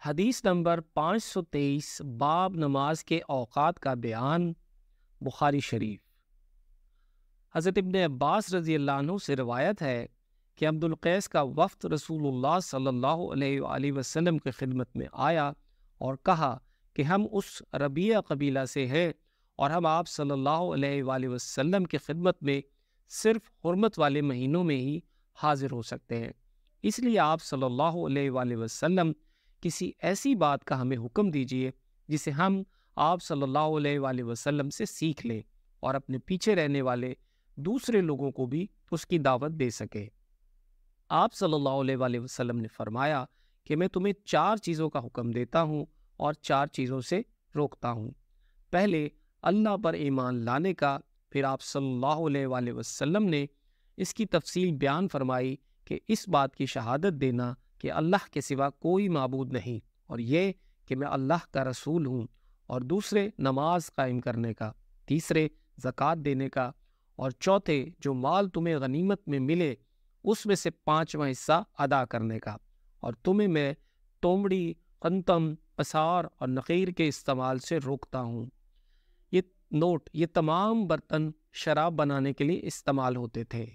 حدیث نمبر 523، باب نماز کے اوقات کا بیان، بخاری شریف۔ حضرت ابن عباس رضی اللہ عنہ سے روایت ہے کہ عبد القیس کا وفد رسول اللہ صلی اللہ علیہ وآلہ وسلم کی خدمت میں آیا اور کہا کہ ہم اس ربیہ قبیلہ سے ہیں اور ہم آپ صلی اللہ علیہ وآلہ وسلم کی خدمت میں صرف حرمت والے مہینوں میں ہی حاضر ہو سکتے ہیں، اس لیے آپ صلی اللہ علیہ وآلہ وسلم کسی ایسی بات کا ہمیں حکم دیجیے جسے ہم آپ صلی اللہ علیہ وآلہ وسلم سے سیکھ لیں اور اپنے پیچھے رہنے والے دوسرے لوگوں کو بھی اس کی دعوت دے سکے۔ آپ صلی اللہ علیہ وآلہ وسلم نے فرمایا کہ میں تمہیں 4 چیزوں کا حکم دیتا ہوں اور 4 چیزوں سے روکتا ہوں۔ پہلے اللہ پر ایمان لانے کا، پھر آپ صلی اللہ علیہ وآلہ وسلم نے اس کی تفصیل بیان فرمائی کہ اس بات کی شہادت دینا کہ اللہ کے سوا کوئی معبود نہیں، اور یہ کہ میں اللہ کا رسول ہوں، اور دوسرے نماز قائم کرنے کا، تیسرے زکوٰۃ دینے کا، اور چوتھے جو مال تمہیں غنیمت میں ملے اس میں سے 5واں حصہ ادا کرنے کا، اور تمہیں میں تومڑی، قنتم، پسار اور نقیر کے استعمال سے روکتا ہوں۔ یہ تمام برتن شراب بنانے کے لیے استعمال ہوتے تھے۔